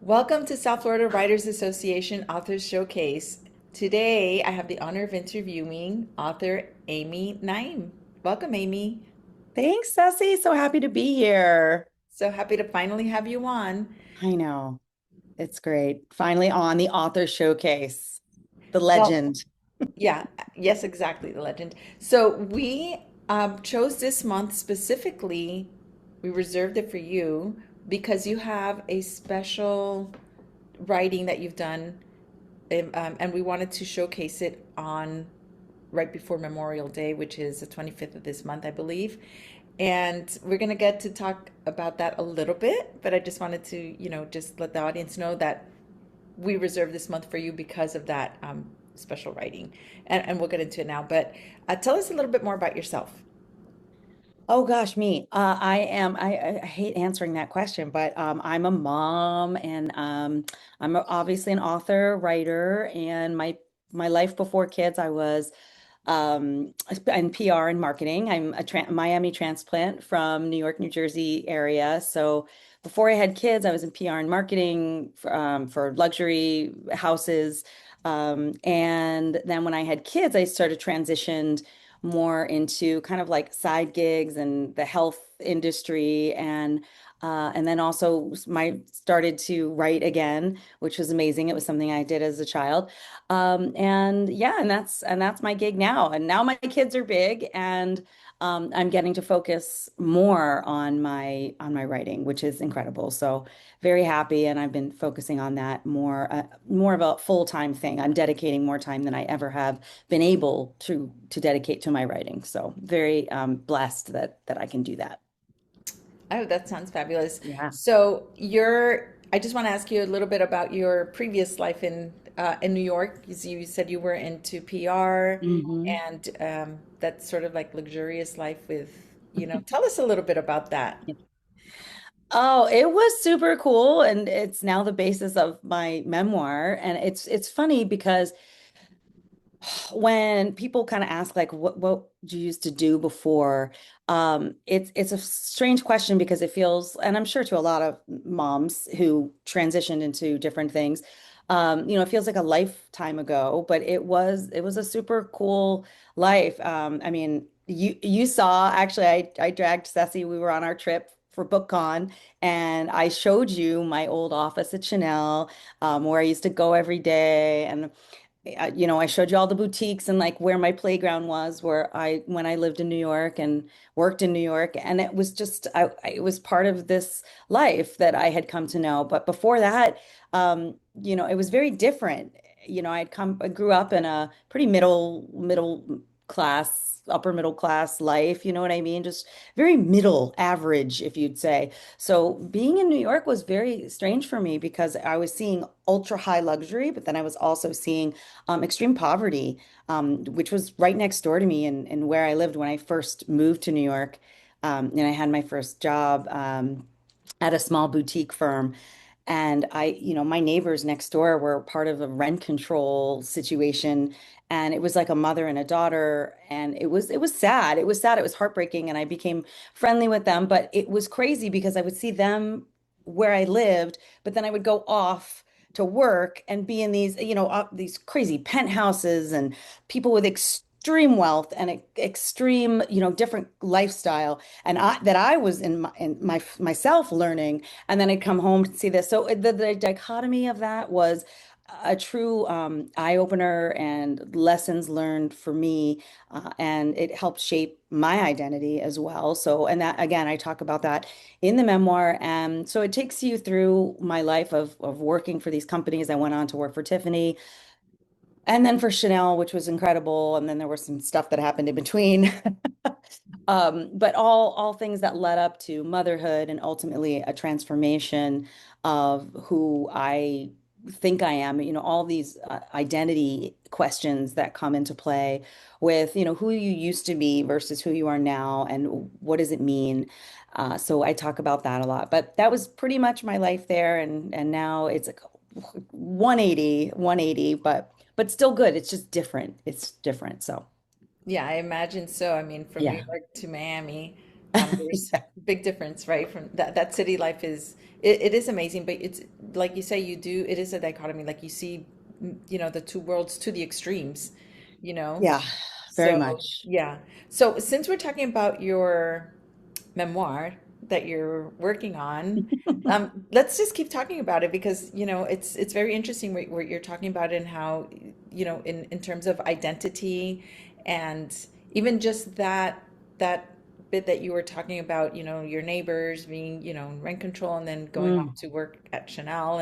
Welcome to South Florida Writers Association Authors Showcase. Today, I have the honor of interviewing author AMY NICOLE. Welcome, Amy. Thanks, Ceci. So happy to be here. So happy to finally have you on. I know. It's great. Finally on the author showcase, the Well, legend. yeah, yes, exactly, the legend. So we chose this month specifically, we reserved it for you because you have a special writing that you've done, and we wanted to showcase it on right before Memorial Day, which is the 25th of this month, I believe. And we're going to get to talk about that a little bit, but I just wanted to, just let the audience know that we reserved this month for you because of that special writing. And we'll get into it now. But tell us a little bit more about yourself. Oh gosh, me. I hate answering that question, but I'm a mom and obviously an author, writer, and my life before kids, I was in PR and marketing. I'm a Miami transplant from New York, New Jersey area. So before I had kids, I was in PR and marketing for luxury houses. And then when I had kids, I started transitioned more into kind of like side gigs and the health industry and then also my started to write again, which was amazing. It was something I did as a child. And yeah, and that's my gig now. And now my kids are big and I'm getting to focus more on my writing, which is incredible. So very happy, and I've been focusing on that more of a full-time thing. I'm dedicating more time than I ever have been able to dedicate to my writing. So very blessed that I can do that. Oh, that sounds fabulous. Yeah. So I just want to ask you a little bit about your previous life in New York. You said you were into PR hmm and that's sort of like luxurious life with, tell us a little bit about that. Oh, it was super cool, and it's now the basis of my memoir. And it's funny because when people kind of ask like what you used to do before, it's a strange question because it feels, and I'm sure to a lot of moms who transitioned into different things, it feels like a lifetime ago, but it was a super cool life. I mean, you saw actually, I dragged Ceci. We were on our trip for BookCon, and I showed you my old office at Chanel, where I used to go every day, and I showed you all the boutiques and like where my playground was, where when I lived in New York and worked in New York, and it was just it was part of this life that I had come to know. But before that, it was very different. I grew up in a pretty middle class, upper middle class life. You know what I mean? Just very middle average, if you'd say. So being in New York was very strange for me because I was seeing ultra high luxury, but then I was also seeing extreme poverty, which was right next door to me and where I lived when I first moved to New York. And I had my first job at a small boutique firm. And my neighbors next door were part of a rent control situation. And it was like a mother and a daughter. And it was sad. It was sad. It was heartbreaking. And I became friendly with them. But it was crazy because I would see them where I lived, but then I would go off to work and be in these crazy penthouses and people with extreme wealth and extreme, different lifestyle. And I was in myself learning, and then I'd come home to see this. So the dichotomy of that was a true eye opener and lessons learned for me, and it helped shape my identity as well. So, and that again, I talk about that in the memoir, and so it takes you through my life of working for these companies. I went on to work for Tiffany, and then for Chanel, which was incredible, and then there was some stuff that happened in between. But all things that led up to motherhood and ultimately a transformation of who I think I am, all these identity questions that come into play with, who you used to be versus who you are now and what does it mean? So I talk about that a lot, but that was pretty much my life there. And now it's like 180, but still good. It's just different. It's different. So Yeah, I imagine so. I mean, from New yeah. York to Miami, There's big difference, right? From that city life it is amazing, but it's like you say, it is a dichotomy. Like you see, the two worlds to the extremes, you know? Yeah, very So, much. yeah. So since we're talking about your memoir that you're working on, let's just keep talking about it because, it's very interesting where you're talking about it and how, in terms of identity and even just that bit that you were talking about, your neighbors being, in rent control and then going off Mm, to work at Chanel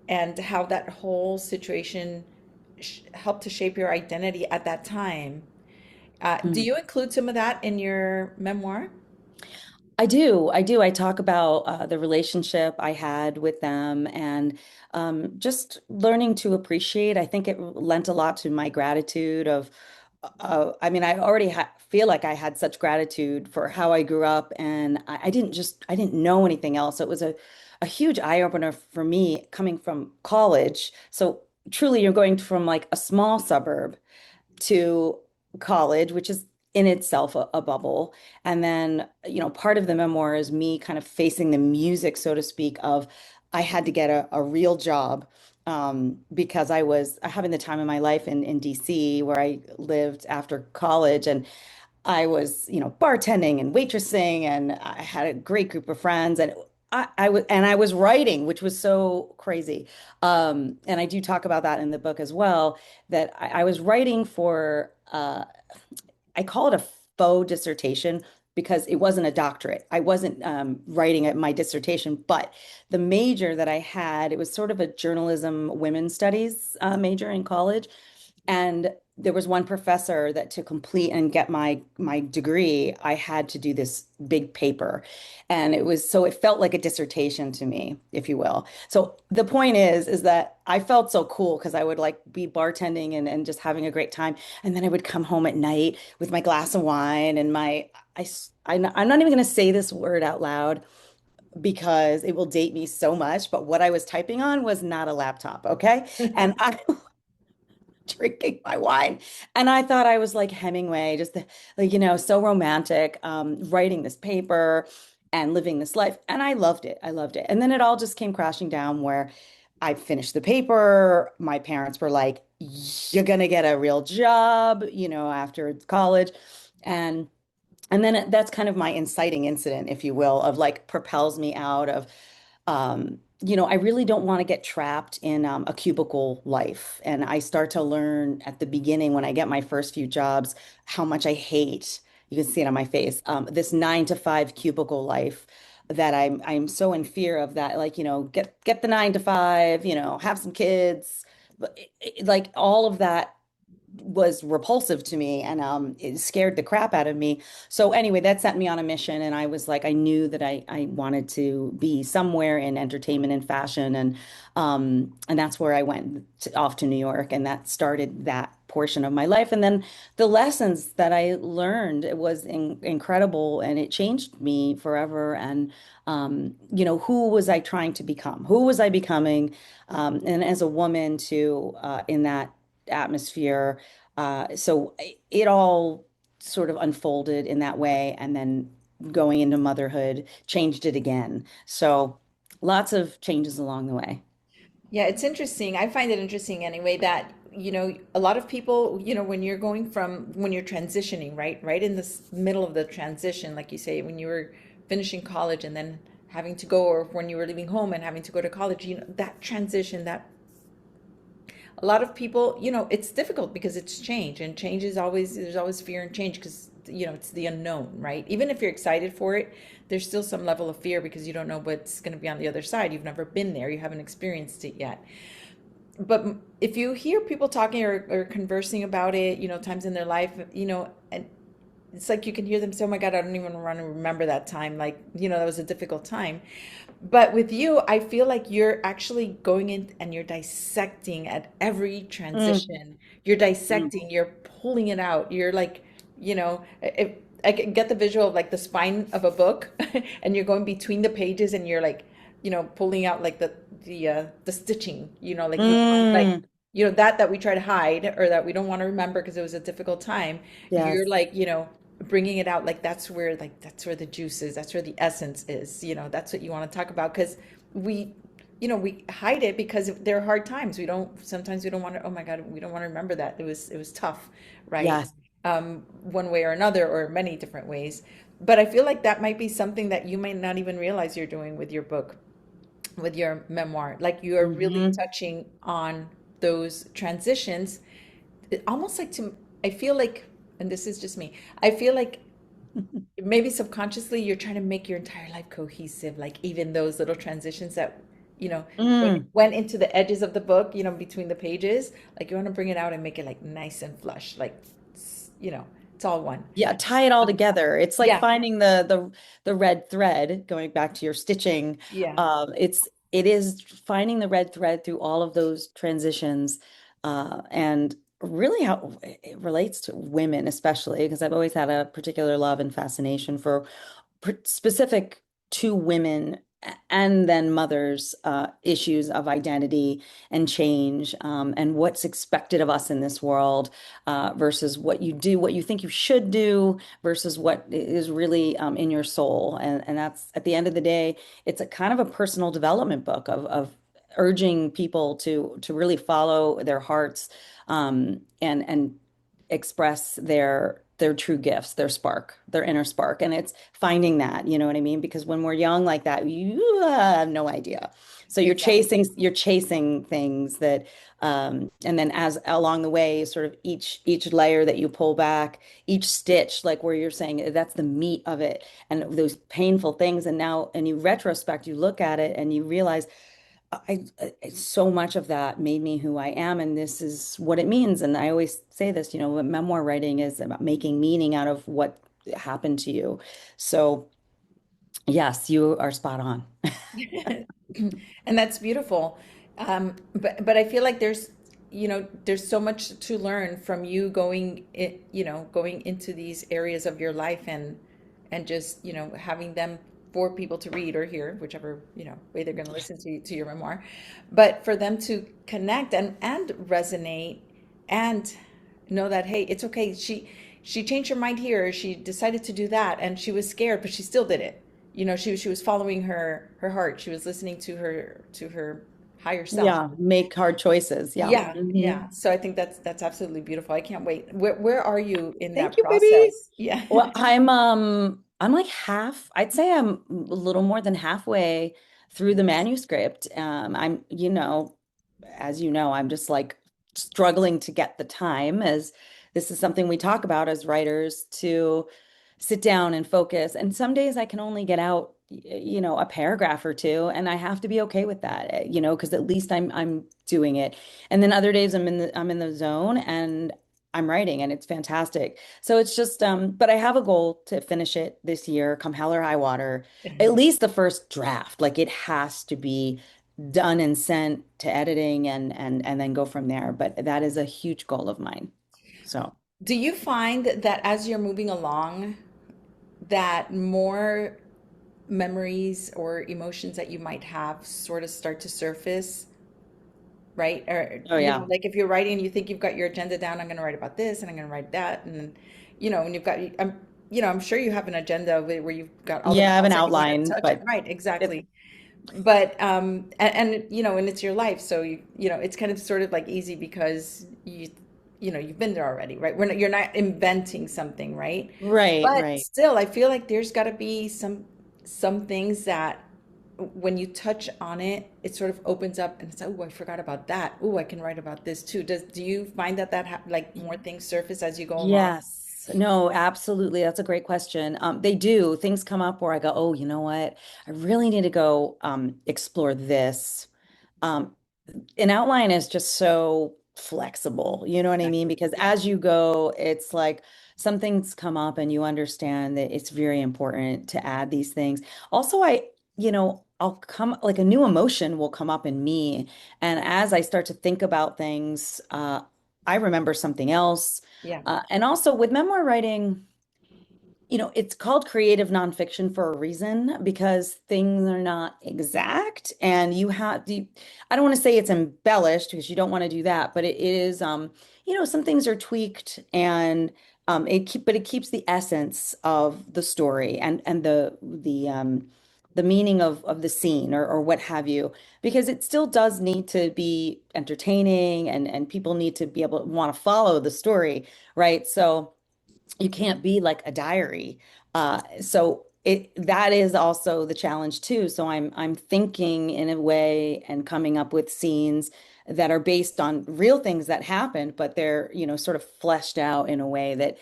and how that whole situation helped to shape your identity at that time. Do mm. you include some of that in your memoir? I do. I do. I talk about the relationship I had with them and just learning to appreciate. I think it lent a lot to my gratitude of, I mean, I already ha feel like I had such gratitude for how I grew up and I didn't know anything else. It was a huge eye opener for me coming from college. So truly, you're going from like a small suburb to college, which is in itself a bubble. And then, part of the memoir is me kind of facing the music, so to speak, of I had to get a real job because I was having the time of my life in DC where I lived after college. And I was, bartending and waitressing, and I had a great group of friends, and I was writing, which was so crazy. And I do talk about that in the book as well, that I was writing for I call it a faux dissertation because it wasn't a doctorate. I wasn't writing my dissertation, but the major that I had, it was sort of a journalism women's studies major in college. And there was one professor that to complete and get my degree, I had to do this big paper. And it felt like a dissertation to me, if you will. So the point is that I felt so cool because I would like be bartending and just having a great time. And then I would come home at night with my glass of wine and I'm not even going to say this word out loud because it will date me so much, but what I was typing on was not a laptop, okay? And I drinking my wine. And I thought I was like Hemingway, just like, so romantic, writing this paper and living this life. And I loved it. I loved it. And then it all just came crashing down where I finished the paper. My parents were like, you're gonna get a real job, after college. And that's kind of my inciting incident, if you will, of like propels me out of I really don't want to get trapped in a cubicle life. And I start to learn at the beginning when I get my first few jobs how much I hate, you can see it on my face, this 9 to 5 cubicle life that I'm so in fear of that, like, get the 9 to 5, have some kids, but like all of that was repulsive to me and it scared the crap out of me. So anyway, that sent me on a mission and I was like, I knew that I wanted to be somewhere in entertainment and fashion and that's where I went off to New York and that started that portion of my life. And then the lessons that I learned, it was incredible and it changed me forever. And who was I trying to become? Who was I becoming? And as a woman too, in that atmosphere. So it all sort of unfolded in that way, and then going into motherhood changed it again. So lots of changes along the way. Yeah, it's interesting. I find it interesting anyway that, a lot of people, when you're transitioning, right? Right in this middle of the transition, like you say, when you were finishing college and then having to go, or when you were leaving home and having to go to college, that transition, that a lot of people, it's difficult because it's change and change is always, there's always fear in change because, it's the unknown, right? Even if you're excited for it, there's still some level of fear because you don't know what's going to be on the other side. You've never been there, you haven't experienced it yet. But if you hear people talking or conversing about it, times in their life, and it's like you can hear them say, "Oh my God, I don't even want to remember that time. Like, that was a difficult time." But with you, I feel like you're actually going in and you're dissecting at every Mm, transition. You're mm, dissecting, you're pulling it out. You're like, if I can get the visual of like the spine of a book, and you're going between the pages, and you're like, pulling out like the stitching. Like you want like mm. that we try to hide or that we don't want to remember because it was a difficult time. You're Yes. like, bringing it out, like that's where the juice is, that's where the essence is, that's what you want to talk about, because we we hide it because there are hard times. We don't Sometimes we don't want to, oh my God, we don't want to remember that it was tough, right? Yes. One way or another, or many different ways. But I feel like that might be something that you might not even realize you're doing with your book, with your memoir. Like, you are really Hmm. touching on those transitions. Almost like, to I feel like, and this is just me, I feel like maybe subconsciously you're trying to make your entire life cohesive, like even those little transitions that Mm. went into the edges of the book, between the pages, like you want to bring it out and make it like nice and flush, like it's all one. Yeah, tie it all together. It's like Yeah, finding the red thread, going back to your stitching. yeah, It is finding the red thread through all of those transitions, and really how it relates to women, especially because I've always had a particular love and fascination for specific to women and then mothers, issues of identity and change, and what's expected of us in this world, versus what you do, what you think you should do, versus what is really, in your soul. And that's at the end of the day, it's a kind of a personal development book of urging people to really follow their hearts, and express their true gifts, their spark, their inner spark. And it's finding that, you know what I mean? Because when we're young like that, you have no idea. So exactly. you're chasing things that, and then as along the way, sort of each layer that you pull back, each stitch, like where you're saying that's the meat of it, and those painful things. And now, and you retrospect, you look at it and you realize, so much of that made me who I am, and this is what it means. And I always say this, memoir writing is about making meaning out of what happened to you. So, yes, you are spot on. And that's beautiful. But I feel like there's so much to learn from you going into these areas of your life, and just, having them for people to read or hear, whichever, way they're going to listen to your memoir. But for them to connect and resonate, and know that, hey, it's okay. She changed her mind here. She decided to do that, and she was scared, but she still did it. She was following her heart. She was listening to her higher self. Yeah, make hard choices. Yeah. Yeah, Hmm. yeah. So I think that's absolutely beautiful. I can't wait. Where are you in Thank that you, baby. process? Yeah. Well, I'm like half, I'd say I'm a little more than halfway through the Nice. manuscript. I'm, as you know, I'm just like struggling to get the time, as this is something we talk about as writers, to sit down and focus. And some days I can only get out, a paragraph or two, and I have to be okay with that, because at least I'm doing it. And then other days I'm in the zone and I'm writing, and it's fantastic. So it's just, but I have a goal to finish it this year, come hell or high water, at least the first draft. Like, it has to be done and sent to editing, and then go from there. But that is a huge goal of mine. So, Do you find that as you're moving along, that more memories or emotions that you might have sort of start to surface, right? Or, oh yeah. like, if you're writing, you think you've got your agenda down, I'm going to write about this and I'm going to write that. And, and you've got, I'm sure you have an agenda where you've got all the Yeah, I have an points that you want to outline, touch it. but Right, it's exactly. But, and it's your life. So, it's kind of sort of like easy because you've been there already, right? You're not inventing something, right? right, But right. still, I feel like there's got to be some things that when you touch on it, it sort of opens up, and it's, oh, I forgot about that. Oh, I can write about this too. Do you find that like more things surface as you go along? Yes. No, absolutely. That's a great question. They do. Things come up where I go, oh, you know what? I really need to go, explore this. Um, an outline is just so flexible, you know what I mean? Exactly. Because Yeah. as you go, it's like some things come up and you understand that it's very important to add these things. Also, I'll come, like, a new emotion will come up in me. And as I start to think about things, I remember something else. Yeah. And also with memoir writing, it's called creative nonfiction for a reason, because things are not exact, and I don't want to say it's embellished, because you don't want to do that, but it is, some things are tweaked, and But it keeps the essence of the story and the meaning of the scene or what have you, because it still does need to be entertaining and people need to be able to want to follow the story, right? So you can't be like a diary. So it that is also the challenge too. So I'm thinking in a way and coming up with scenes that are based on real things that happened, but they're, sort of fleshed out in a way that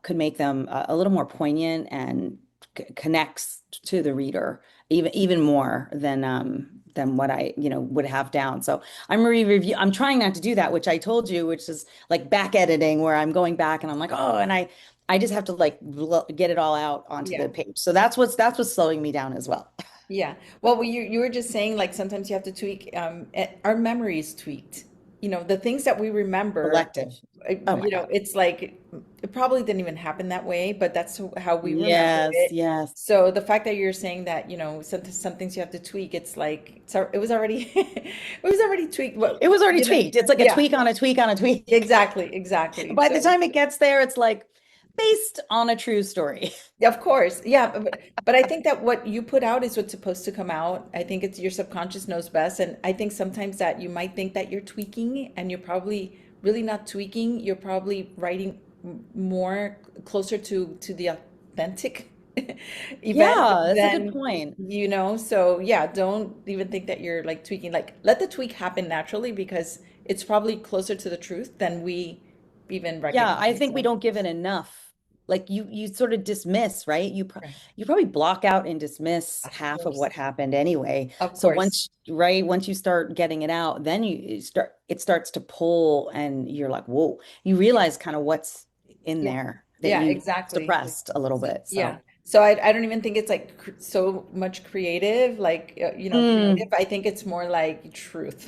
could make them a little more poignant and connects to the reader even more than what I, would have down. So I'm trying not to do that, which I told you, which is like back editing where I'm going back and I'm like, oh, and I just have to like get it all out onto Yeah. the page. So that's what's slowing me down as well. Yeah. Well, you were just saying like sometimes you have to tweak our memory is tweaked. The things that we remember, Selective. Oh my God. it's like it probably didn't even happen that way, but that's how we remember Yes, it. yes. So the fact that you're saying that, some things you have to tweak, it's like it was already it was already tweaked. Well, It was already tweaked. It's like a yeah, tweak on a tweak on a tweak. exactly, exactly. By the So time it gets there, it's like based on a true story. yeah, of course. Yeah, but I think that what you put out is what's supposed to come out. I think it's your subconscious knows best. And I think sometimes that you might think that you're tweaking and you're probably really not tweaking. You're probably writing more closer to the authentic event Yeah, that's a good than, point. so yeah, don't even think that you're like tweaking. Like let the tweak happen naturally because it's probably closer to the truth than we even Yeah, I recognize. think we So, don't give it enough. Like you sort of dismiss, right? right. You probably block out and dismiss Of half of course. what happened anyway. Of So course. once you start getting it out, then it starts to pull and you're like, whoa, you realize kind of what's in Yeah. there that Yeah, you exactly. suppressed a little So, bit. yeah. So, So I don't even think it's like so much creative, like, creative. mm. I think it's more like truth.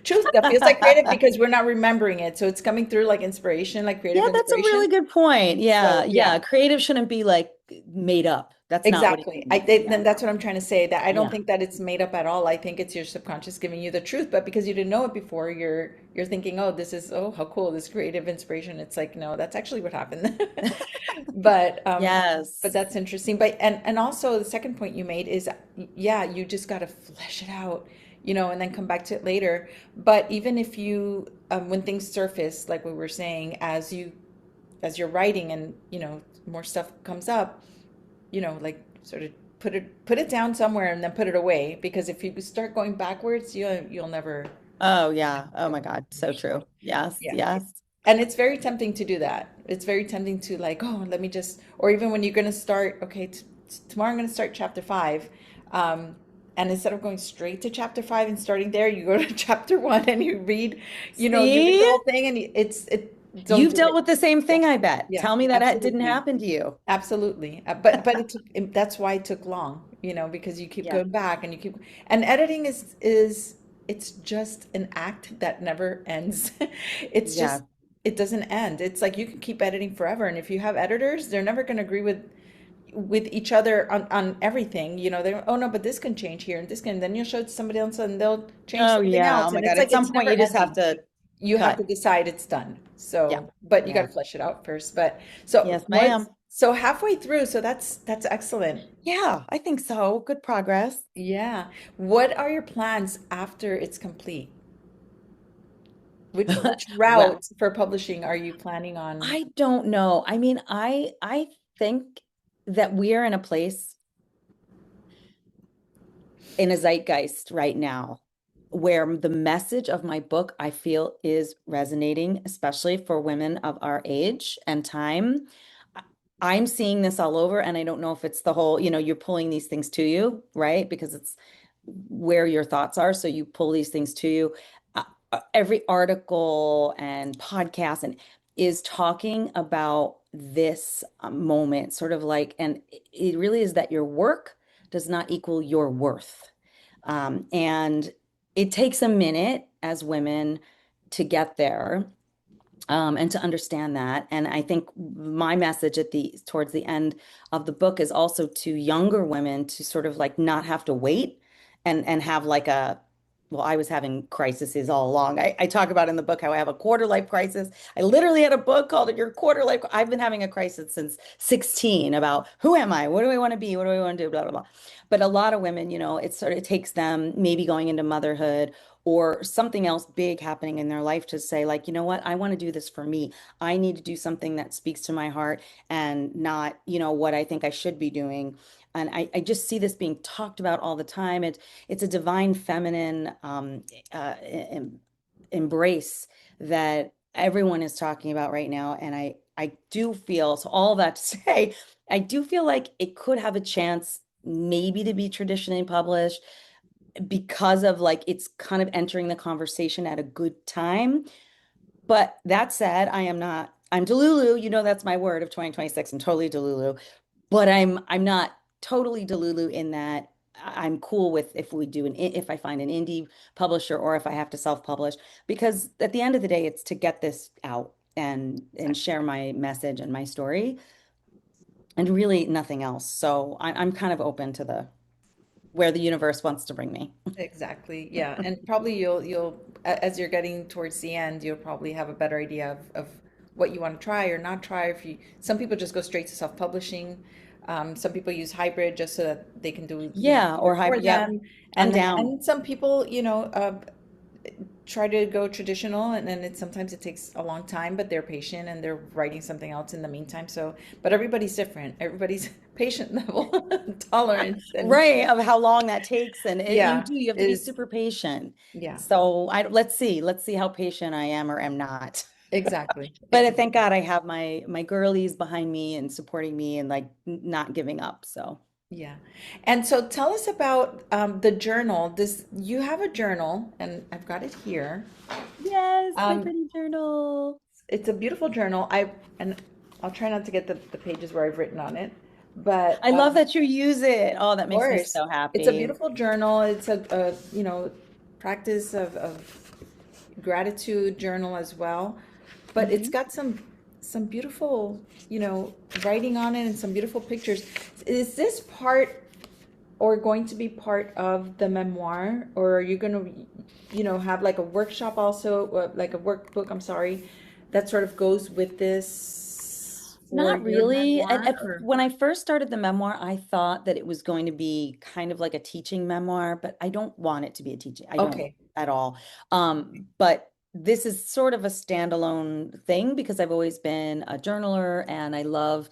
Truth that feels like creative because we're not remembering it. So it's coming through like inspiration, like creative Yeah, that's a really inspiration. good point. Yeah, So yeah. yeah. Creative shouldn't be like made up. That's not what Exactly. you Then yeah. that's what I'm trying to say, that I don't Yeah. think that it's made up at all. I think it's your subconscious giving you the truth, but because you didn't know it before, you're thinking, "Oh, this is how cool, this creative inspiration." It's like, no, that's actually what happened. But but Yes. that's interesting. But and also the second point you made is yeah, you just got to flesh it out, and then come back to it later. But even if you when things surface, like we were saying, as you're writing and, more stuff comes up, like sort of put it down somewhere and then put it away because if you start going backwards, you'll never Oh yeah. Oh my go. God. So true. Yes. Yeah. Yes. And it's very tempting to do that. It's very tempting to like, oh, let me just, or even when you're going to start, okay, tomorrow I'm going to start chapter five. Um, and instead of going straight to chapter five and starting there, you go to chapter one and you read See? the whole thing and don't You've do dealt it. with the same Yeah. thing, I bet. Yeah, Tell me that it didn't absolutely. happen to you. Absolutely. But that's why it took long, because you keep Yeah. going back and you keep, and editing is it's just an act that never ends. It's Yeah. just it doesn't end. It's like you can keep editing forever, and if you have editors, they're never going to agree with each other on everything. They're, oh no, but this can change here and this can, then you'll show it to somebody else and they'll change Oh something yeah. Oh else, my and it's God. like At it's some point never you just have ending. to You have to cut. decide it's done. Yeah. But you got to Yeah. flesh it out first. But so Yes, what's ma'am. so halfway through, so that's excellent. Yeah, I think so. Good progress. Yeah. What are your plans after it's complete? Which Well, route for publishing are you planning on? I don't know. I mean, I think that we are in a place in a zeitgeist right now where the message of my book I feel is resonating, especially for women of our age and time. I- I'm seeing this all over, and I don't know if it's the whole, you're pulling these things to you, right? Because it's where your thoughts are. So you pull these things to you. Every article and podcast and is talking about this moment, sort of like, and it really is that your work does not equal your worth. And it takes a minute as women to get there, and to understand that. And I think my message towards the end of the book is also to younger women to sort of like not have to wait and have like well, I was having crises all along. I talk about in the book how I have a quarter life crisis. I literally had a book called Your Quarter Life. I've been having a crisis since 16 about who am I? What do I want to be? What do I want to do? Blah, blah, blah. But a lot of women, it takes them maybe going into motherhood or something else big happening in their life to say, like, you know what? I want to do this for me. I need to do something that speaks to my heart and not, what I think I should be doing. And I just see this being talked about all the time. It's a divine feminine embrace that everyone is talking about right now. And I do feel, so all that to say, I do feel like it could have a chance maybe to be traditionally published because of like it's kind of entering the conversation at a good time. But that said, I'm Delulu, that's my word of 2026. I'm totally Delulu. But I'm not totally Delulu in that I'm cool with if I find an indie publisher or if I have to self-publish, because at the end of the day, it's to get this out and Exactly. share my message and my story and really nothing else. So I'm kind of open to the where the universe wants to bring me. Exactly. Yeah. And probably as you're getting towards the end, you'll probably have a better idea of what you want to try or not try. Some people just go straight to self-publishing. Some people use hybrid just so that they can do, Yeah, or either for hybrid. Yep. them. I'm down. And some people, try to go traditional, and then sometimes it takes a long time, but they're patient and they're writing something else in the meantime. So, but everybody's different. Everybody's patient level, tolerance, and Right, of how long that takes. And yeah, you have to be is super patient. yeah, So let's see how patient I am or am not. exactly, But thank exactly. God I have my girlies behind me and supporting me and like not giving up. So Yeah. And so tell us about the journal. This You have a journal, and I've got it here. yes, my Um, pretty journal. it's a beautiful journal. And I'll try not to get the pages where I've written on it, but I love that you use it. Oh, that makes me course, so it's a happy. beautiful journal. It's a practice of gratitude journal as well, but it's Mhm. got some beautiful writing on it and some beautiful pictures. Is this part or going to be part of the memoir, or are you going to have like a workshop also, like a workbook, I'm sorry, that sort of goes with this for Not your really. memoir, or When I first started the memoir, I thought that it was going to be kind of like a teaching memoir, but I don't want it to be a teaching. I don't okay, at all. But this is sort of a standalone thing because I've always been a journaler and I love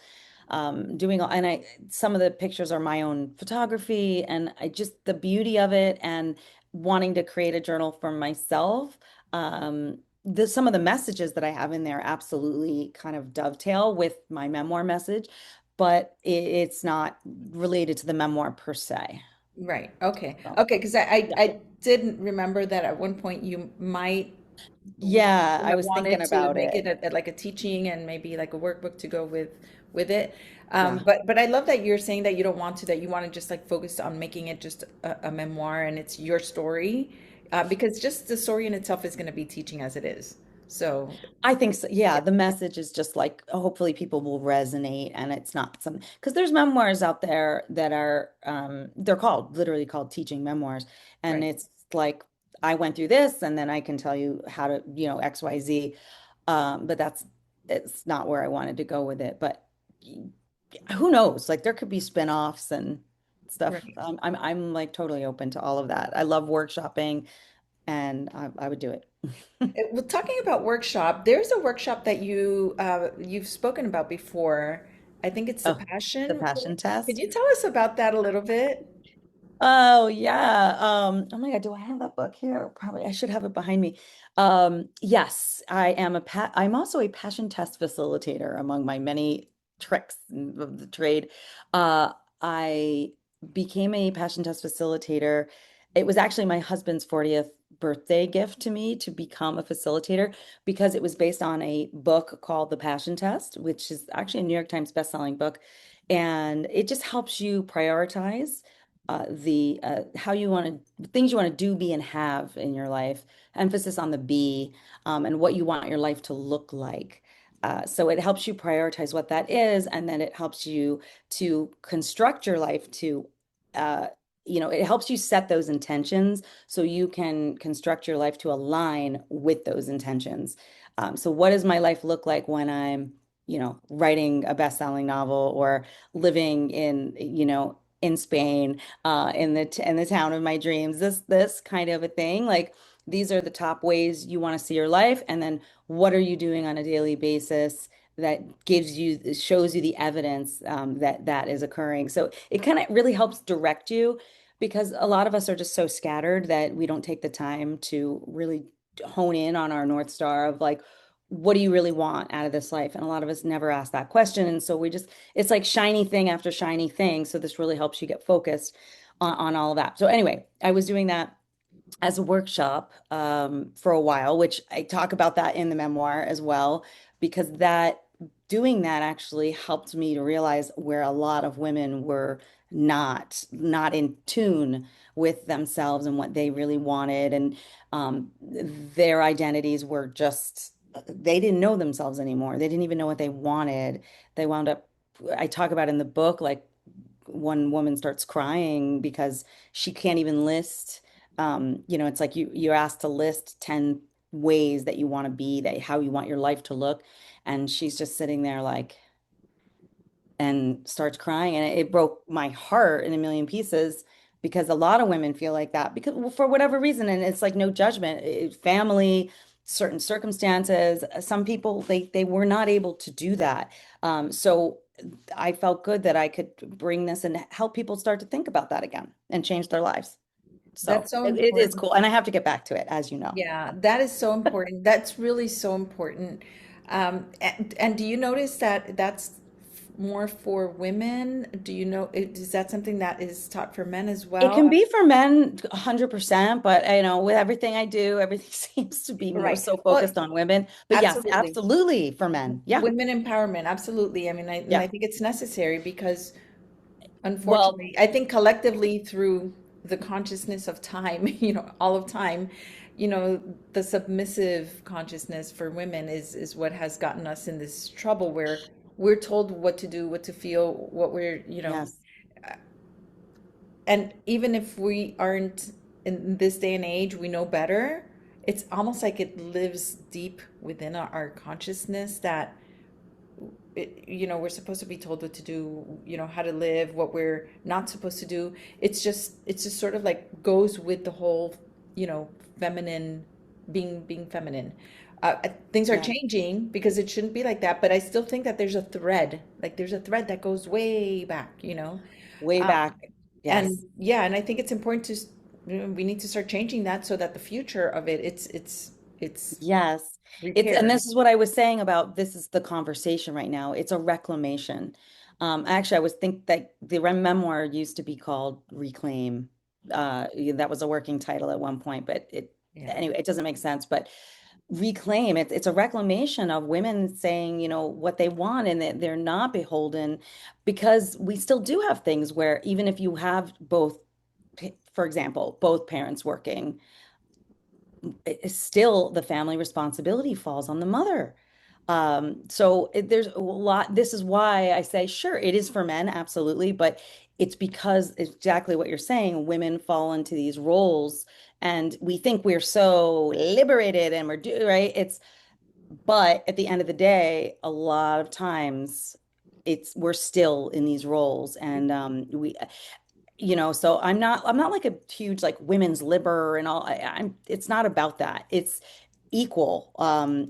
doing all, and some of the pictures are my own photography and I just the beauty of it and wanting to create a journal for myself. Some of the messages that I have in there absolutely kind of dovetail with my memoir message, but it's not related to the memoir per se. right, okay, So, okay, because yeah. I didn't remember that at one point you might Yeah, I have was thinking wanted to about make it it. like a teaching and maybe like a workbook to go with it. Yeah. But I love that you're saying that you don't want to, that you want to just like focus on making it just a memoir and it's your story, because just the story in itself is going to be teaching as it is. So I think so. Yeah, yeah, the message is just like hopefully people will resonate and it's not some because there's memoirs out there that are they're called literally called teaching memoirs and right, it's like I went through this and then I can tell you how to, XYZ. But it's not where I wanted to go with it. But who knows? Like there could be spin-offs and stuff. right. I'm like totally open to all of that. I love workshopping and I would do it. Well, talking about workshop, there's a workshop that you've spoken about before. I think it's the Oh, the passion. passion Could test. you tell us about that a little bit? Oh yeah. Oh my God, do I have that book here? Probably I should have it behind me. Yes, I'm also a passion test facilitator among my many tricks of the trade. I became a passion test facilitator. It was actually my husband's 40th birthday gift to me to become a facilitator because it was based on a book called The Passion Test, which is actually a New York Times bestselling book. And it just helps you prioritize the how you want to things you want to do, be, and have in your life. Emphasis on the be and what you want your life to look like. So it helps you prioritize what that is, and then it helps you to construct your life to uh, it helps you set those intentions so you can construct your life to align with those intentions. So what does my life look like when I'm, writing a best-selling novel or living in Spain, in the town of my dreams, this kind of a thing. Like these are the top ways you want to see your life, and then what are you doing on a daily basis that shows you the evidence that that is occurring. So it kind of really helps direct you because a lot of us are just so scattered that we don't take the time to really hone in on our North Star of like, what do you really want out of this life? And a lot of us never ask that question. And so it's like shiny thing after shiny thing. So this really helps you get focused on all of that. So anyway, I was doing that as a workshop for a while, which I talk about that in the memoir as well, because that doing that actually helped me to realize where a lot of women were not in tune with themselves and what they really wanted, and their identities were just they didn't know themselves anymore. They didn't even know what they wanted. They wound up. I talk about in the book like one woman starts crying because she can't even list it's like you're asked to list 10 ways that you want to be, that how you want your life to look, and she's just sitting there like and starts crying, and it broke my heart in a million pieces because a lot of women feel like that because well, for whatever reason, and it's like no judgment, family, certain circumstances, some people they were not able to do that. So I felt good that I could bring this and help people start to think about that again and change their lives. So That's so it is important. cool. And I have to get back to it, as you know. Yeah, that is so important. That's really so important. And do you notice that that's more for women? Do you know, is that something that is taught for men as It well? can be for men 100%, but with everything I do, everything seems to be more Right. so Well, focused on women. But yes, absolutely. absolutely for men. Yeah. Women empowerment, absolutely. I mean, I Yeah. think it's necessary because Well, unfortunately, I think collectively through the consciousness of time, all of time, the submissive consciousness for women is what has gotten us in this trouble where we're told what to do, what to feel, what yes. and even if we aren't in this day and age, we know better. It's almost like it lives deep within our consciousness that we're supposed to be told what to do, how to live, what we're not supposed to do. It's just sort of like goes with the whole, feminine, being feminine. Things are Yeah. changing because it shouldn't be like that, but I still think that there's a thread that goes way back, Way uh, back. and Yes. yeah, and I think it's important we need to start changing that so that the future of it, it's Yes. And repaired. this is what I was saying about this is the conversation right now. It's a reclamation. Actually, I was think that the memoir used to be called Reclaim. That was a working title at one point, but Yeah. anyway, it doesn't make sense. But reclaim, it's a reclamation of women saying, what they want and that they're not beholden because we still do have things where even if you have both, for example, both parents working still the family responsibility falls on the mother. So there's a lot. This is why I say, sure, it is for men, absolutely, but it's because exactly what you're saying, women fall into these roles and we think we're so liberated and right. But at the end of the day, a lot of times we're still in these roles and so I'm not like a huge like women's liber and all. It's not about that. It's equal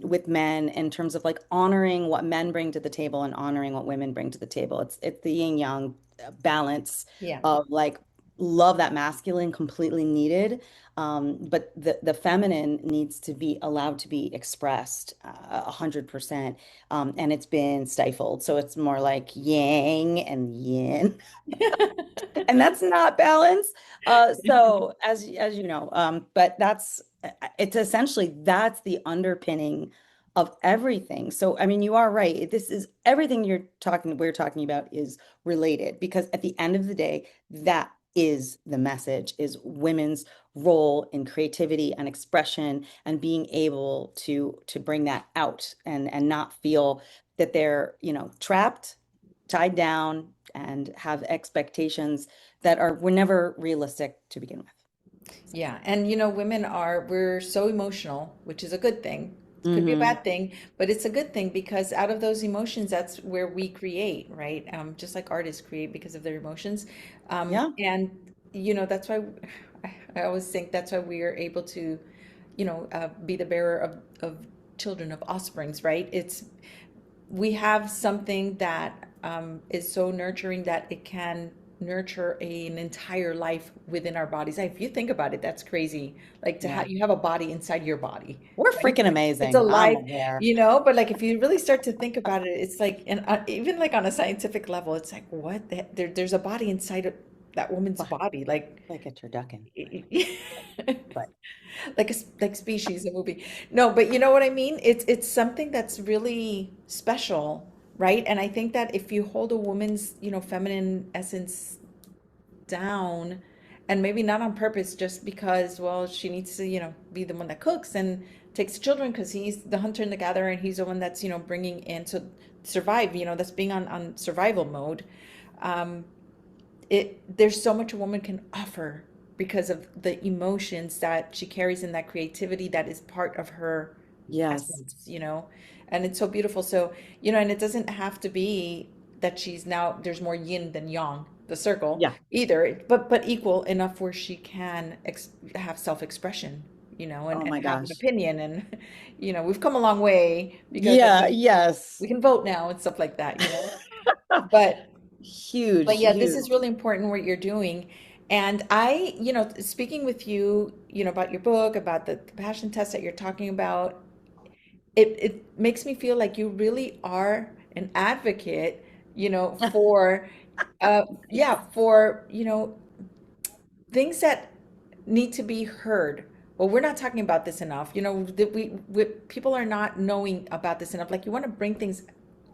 with men in terms of like honoring what men bring to the table and honoring what women bring to the table. It's the yin yang balance Yeah. of like love that masculine completely needed, but the feminine needs to be allowed to be expressed 100%, and it's been stifled. So it's more like yang and yin and that's not balance. So as you know, but it's essentially that's the underpinning of everything. So I mean, you are right. This is everything we're talking about is related because at the end of the day, that is the message is women's role in creativity and expression and being able to bring that out and not feel that they're trapped tied down and have expectations that were never realistic to begin with. Yeah, and women we're so emotional, which is a good thing. Could be a Hmm. bad thing, but it's a good thing because out of those emotions, that's where we create, right? Just like artists create because of their emotions. Yeah. And that's why I always think that's why we are able to, be the bearer of children, of offsprings, right? We have something that is so nurturing that it can nurture an entire life within our bodies. If you think about it, that's crazy. Like to Yeah. have you have a body inside your body, We're right? freaking It's amazing. I'm alive, aware. But like if you really start to think about it, it's like, and even like on a scientific level, it's like there's a body inside of that woman's But body, like. like a turducken. But Like Species, the movie. No, but you know what I mean? It's something that's really special, right? And I think that if you hold a woman's, feminine essence down, and maybe not on purpose, just because, well, she needs to, be the one that cooks and takes the children because he's the hunter and the gatherer, and he's the one that's, bringing in to survive, that's being on survival mode. Um, there's so much a woman can offer because of the emotions that she carries and that creativity that is part of her yes. essence, and it's so beautiful. So, and it doesn't have to be that she's now there's more yin than yang, the circle Yeah. either, but equal enough where she can have self-expression, and, Oh and my have an gosh. opinion. And we've come a long way because I Yeah, mean we yes. can vote now and stuff like that, but Huge, yeah, this is huge. really important what you're doing. And speaking with you, about your book, about the passion test that you're talking about, it makes me feel like you really are an advocate, for, yeah, for, things that need to be heard. Well, we're not talking about this enough. That people are not knowing about this enough. Like you want to bring things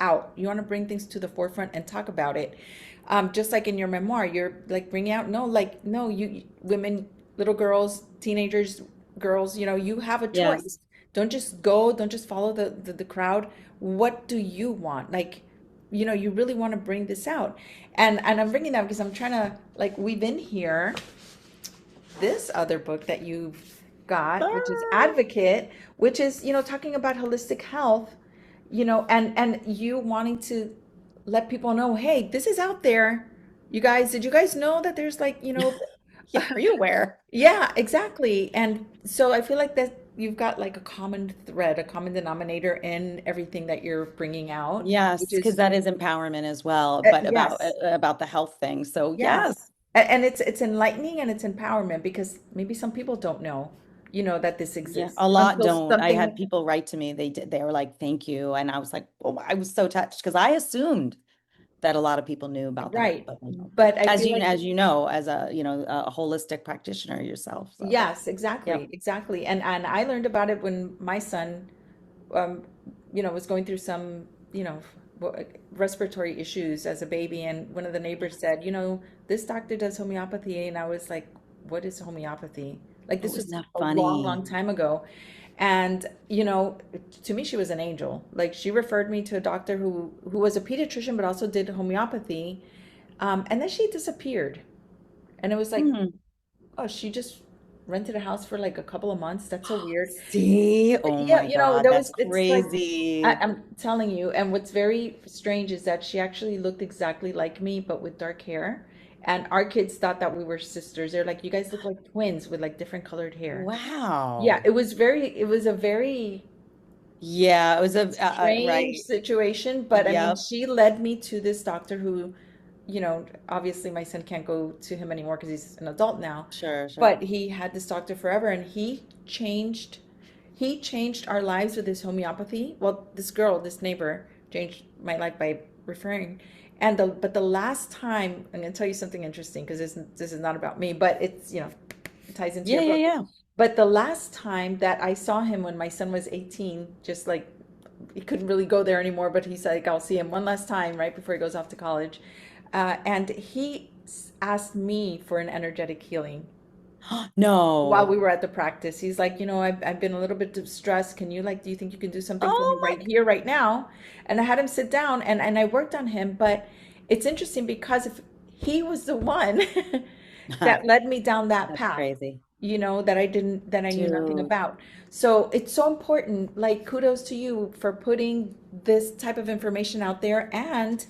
out. You want to bring things to the forefront and talk about it. Just like in your memoir, you're like bringing out, no, like, no, women, little girls, teenagers, girls, you have a Yes. choice. Don't just follow the crowd. What do you want? Like, you really want to bring this out. And I'm bringing that because I'm trying to like weave in here this other book that you've got, which is Ah. Advocate, which is, talking about holistic health, and you wanting to let people know, hey, this is out there. You guys, did you guys know that there's like, Yeah, are you aware? yeah, exactly. And so I feel like that you've got like a common thread, a common denominator in everything that you're bringing out, which Yes, because is, that is empowerment as well, but yes. about the health thing. So Yes. yes. And it's enlightening and it's empowerment because maybe some people don't know, that this Yeah, exists a lot until don't. I had something, people write to me. They did. They were like, "Thank you," and I was like, "Oh, I was so touched," because I assumed that a lot of people knew about that, right. but But I feel like, as you know, as a holistic practitioner yourself. So, yes, yep. exactly, exactly. And I learned about it when my son, um, was going through some, respiratory issues as a baby. And one of the neighbors said, this doctor does homeopathy. And I was like, what is homeopathy? Like Oh, this isn't was that a long, funny? long time ago. And, to me, she was an angel. Like she referred me to a doctor who was a pediatrician, but also did homeopathy. And then she disappeared. And it was like, Hmm. oh, she just rented a house for like a couple of months. That's so weird. See? Oh Yeah, my God, there that's was, it's like, crazy. I'm telling you, and what's very strange is that she actually looked exactly like me, but with dark hair. And our kids thought that we were sisters. They're like, you guys look like twins with like different colored hair. Yeah, Wow. it was a very Yeah, it was strange right. situation, but I mean, Yep. she led me to this doctor who, obviously my son can't go to him anymore because he's an adult now, Sure, sure. but he had this doctor forever and he changed our lives with his homeopathy. Well, this neighbor changed my life by referring. But the last time, I'm going to tell you something interesting because this is not about me, but it's, it ties into Yeah, your yeah, book. yeah. But the last time that I saw him when my son was 18, just like he couldn't really go there anymore, but he's like, I'll see him one last time right before he goes off to college. And he asked me for an energetic healing while we No. were at the practice. He's like, I've been a little bit distressed. Can you, do you think you can do something for me Oh right here, right now? And I had him sit down and I worked on him, but it's interesting because if he was the one that led me down that That's path, crazy. that I knew nothing Dude. about. So it's so important. Like, kudos to you for putting this type of information out there and,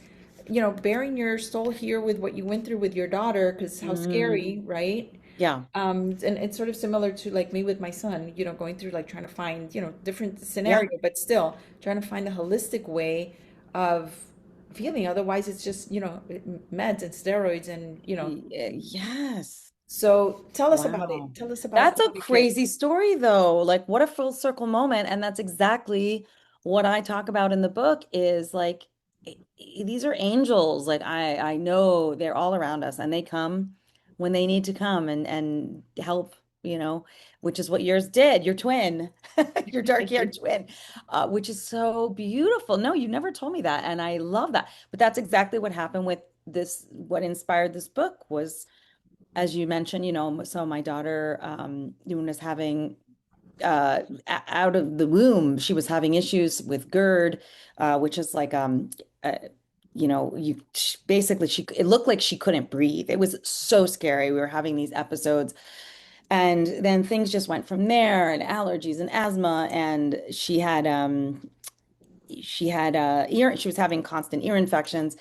bearing your soul here with what you went through with your daughter, because how Mm, scary, right? yeah. And it's sort of similar to like me with my son, going through like trying to find, different Yeah. scenario, but still trying to find a holistic way of feeling. Otherwise, it's just, meds and steroids and, Yes. so tell us about it. Wow. Tell us about That's a your kid. crazy story, though. Like, what a full circle moment. And that's exactly what I talk about in the book is like, these are angels. Like, I know they're all around us and they come when they need to come and help, you know, which is what yours did, your twin, your Thank you. dark-haired twin, which is so beautiful. No, you never told me that. And I love that. But that's exactly what happened with this. What inspired this book was, as you mentioned, so my daughter, was having out of the womb, she was having issues with GERD, which is like uh, basically it looked like she couldn't breathe. It was so scary. We were having these episodes, and then things just went from there, and allergies and asthma, and she was having constant ear infections.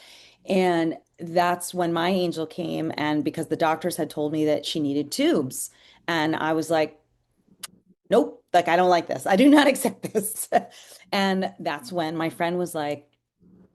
And that's when my angel came. And because the doctors had told me that she needed tubes. And I was like, nope, like, I don't like this. I do not accept this. And that's when my friend was like,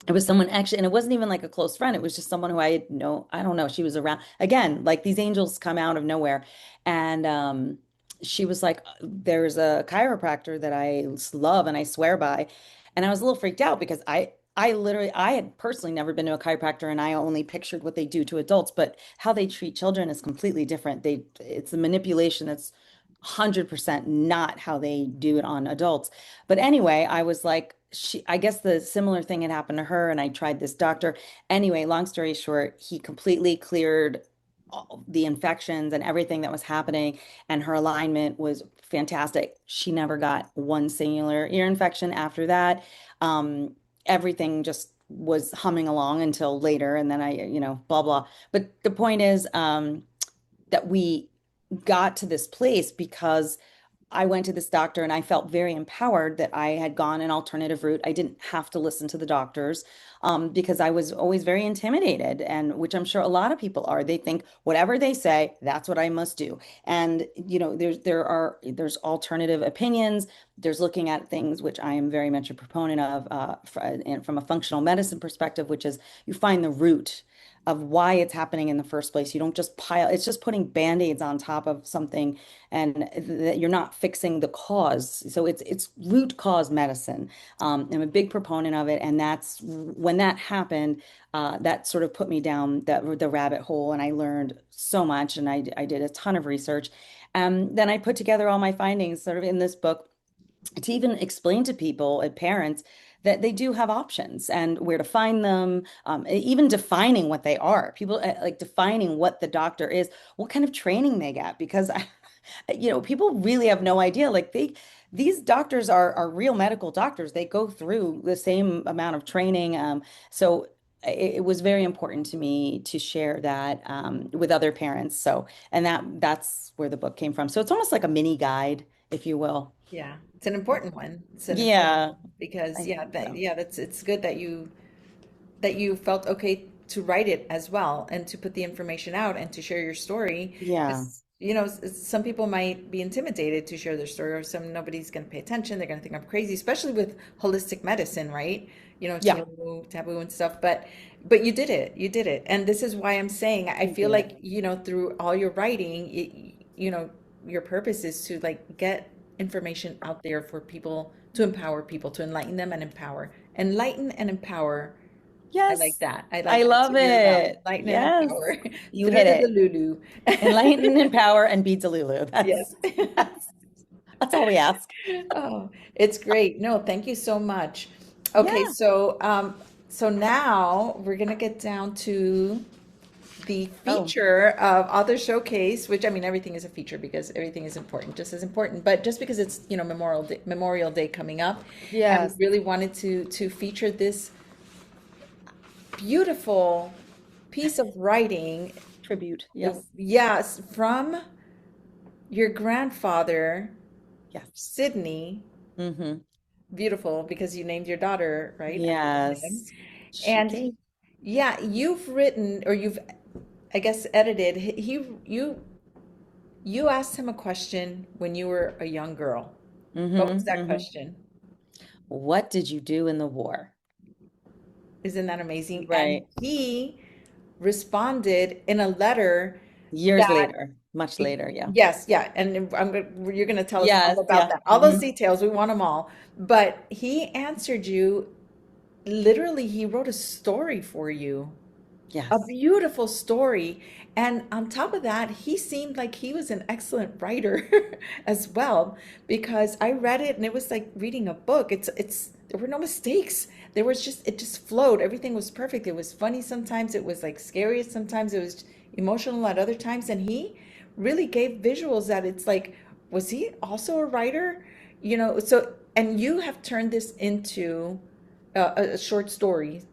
it was someone actually, and it wasn't even like a close friend. It was just someone who I know, I don't know. She was around again, like these angels come out of nowhere. And she was like, there's a chiropractor that I love and I swear by. And I was a little freaked out because I had personally never been to a chiropractor and I only pictured what they do to adults, but how they treat children is completely different. It's a manipulation that's 100% not how they do it on adults. But anyway, I was like, I guess the similar thing had happened to her, and I tried this doctor. Anyway, long story short, he completely cleared all the infections and everything that was happening, and her alignment was fantastic. She never got one singular ear infection after that. Um, Everything just was humming along until later, and then blah blah. But the point is, that we got to this place because I went to this doctor and I felt very empowered that I had gone an alternative route. I didn't have to listen to the doctors, because I was always very intimidated, and which I'm sure a lot of people are. They think whatever they say, that's what I must do. And there's alternative opinions. There's looking at things which I am very much a proponent of, and from a functional medicine perspective, which is you find the root of why it's happening in the first place. You don't just pile, it's just putting band-aids on top of something, and that you're not fixing the cause. So it's root cause medicine. I'm a big proponent of it, and that's when that happened. That sort of put me down the rabbit hole, and I learned so much, and I did a ton of research. Then I put together all my findings sort of in this book to even explain to people and parents that they do have options and where to find them, even defining what they are. People like defining what the doctor is, what kind of training they get, because people really have no idea. Like these doctors are real medical doctors. They go through the same amount of training. So it was very important to me to share that, with other parents. So, and that's where the book came from. So it's almost like a mini guide, if you will. Yeah, it's an important one. It's an important Yeah, one because I think so. that's it's good that you felt okay to write it as well and to put the information out and to share your story. Yeah. Because, some people might be intimidated to share their story, or nobody's going to pay attention. They're going to think I'm crazy, especially with holistic medicine, right? It's Yeah, so taboo and stuff. But you did it. You did it. And this is why I'm saying I I feel did. like, through all your writing, your purpose is to like get information out there for people to empower people, to enlighten them and empower. Enlighten and empower. I like Yes, that. I I like that. So love you're about it. enlighten and Yes, empower you through hit the it. Lulu. Enlighten, empower, and be Delulu. Yes. That's that's all we ask. Oh, it's great. No, thank you so much. Okay, Yeah. so now we're gonna get down to the Oh, feature of Author Showcase, which I mean everything is a feature because everything is important, just as important. But just because it's Memorial Day coming up, and we yes. really wanted to feature this beautiful piece of writing. Tribute. Yes. Yes, from your grandfather, Yes. Sydney. Mm-hmm. Beautiful because you named your daughter, right, after him. Yes. She And gave. yeah, you've written or you've, I guess, edited. You asked him a question when you were a young girl. What was Mm-hmm. that Mm-hmm. question? What did you do in the war? Isn't that amazing? And Right. he responded in a letter Years that later, much later. Yeah. yes, yeah, and you're going to tell us all Yes. about Yeah. that. All those Mm-hmm. details, we want them all. But he answered you literally, he wrote a story for you. A Yes. beautiful story. And on top of that, he seemed like he was an excellent writer as well because I read it and it was like reading a book. It's there were no mistakes. There was just it just flowed. Everything was perfect. It was funny sometimes, it was like scary sometimes, it was emotional at other times and he really gave visuals that it's like was he also a writer? So and you have turned this into a short story.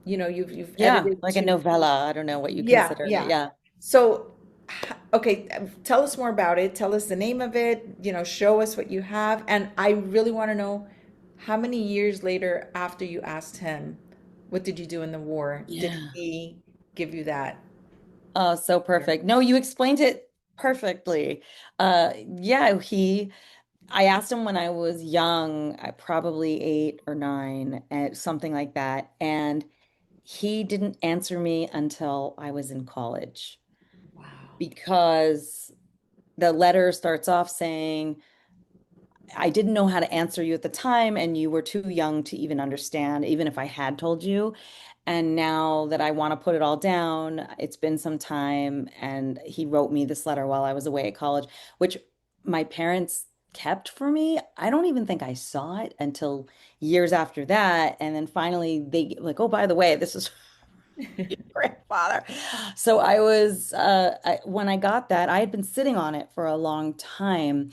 You've Yeah. edited Like a to novella. I don't know what you yeah, consider it. yeah. Yeah. So, okay, tell us more about it. Tell us the name of it, show us what you have. And I really want to know how many years later after you asked him, what did you do in the war? Did Yeah. he give you that? Oh, so perfect. No, you explained it perfectly. Yeah, I asked him when I was young, probably 8 or 9, and something like that. And he didn't answer me until I was in college Wow. because the letter starts off saying, I didn't know how to answer you at the time, and you were too young to even understand, even if I had told you. And now that I want to put it all down, it's been some time, and he wrote me this letter while I was away at college, which my parents kept for me. I don't even think I saw it until years after that. And then finally they like, oh, by the way, this is your grandfather. So when I got that, I had been sitting on it for a long time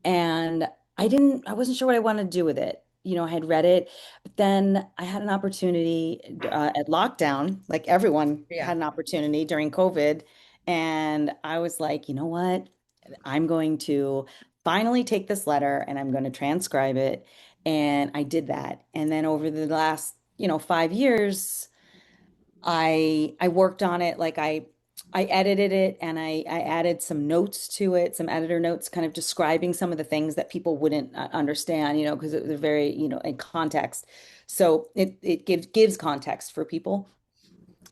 and I wasn't sure what I wanted to do with it. I had read it, but then I had an opportunity at lockdown, like everyone Yeah. had an opportunity during COVID. And I was like, you know what? I'm going to finally take this letter and I'm going to transcribe it. And I did that. And then over the last, 5 years, I worked on it like I edited it and I added some notes to it, some editor notes kind of describing some of the things that people wouldn't understand, because they're very, in context. So it gives context for people.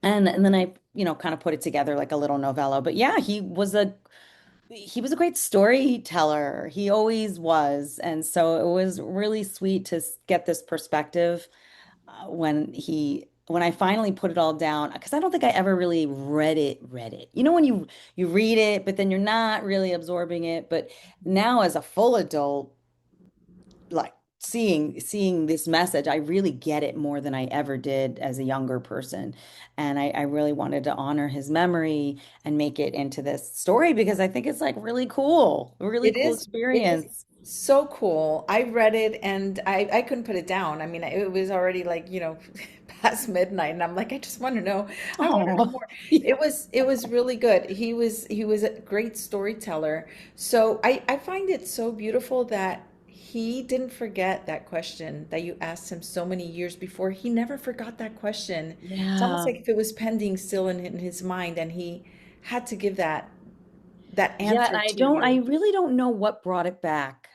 And then I, kind of put it together like a little novella. But yeah, he was a great storyteller. He always was. And so it was really sweet to get this perspective when I finally put it all down, because I don't think I ever really read it. When you read it, but then you're not really absorbing it. But now as a full adult, like seeing this message, I really get it more than I ever did as a younger person. And I really wanted to honor his memory and make it into this story because I think it's like a really It cool is experience. so cool. I read it and I couldn't put it down. I mean, it was already like, past midnight and I'm like, I just want to know. I want to know Oh, more. It was really good. He was a great storyteller. So I find it so beautiful that he didn't forget that question that you asked him so many years before. He never forgot that question. It's almost yeah. like if it was pending still in his mind and he had to give that Yeah, and answer to I you. really don't know what brought it back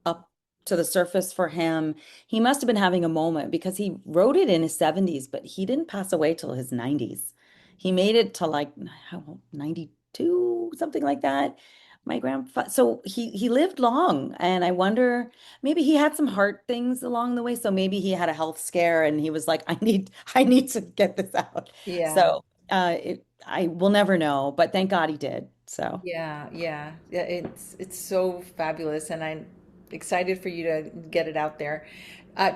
up to the surface for him. He must have been having a moment because he wrote it in his 70s, but he didn't pass away till his 90s. He made it to like how old, 92, something like that. My grandfather, so he lived long, and I wonder maybe he had some heart things along the way. So maybe he had a health scare, and he was like, I need to get this out. Yeah. So I will never know, but thank God he did. So. Yeah, yeah, yeah. It's so fabulous, and I'm excited for you to get it out there.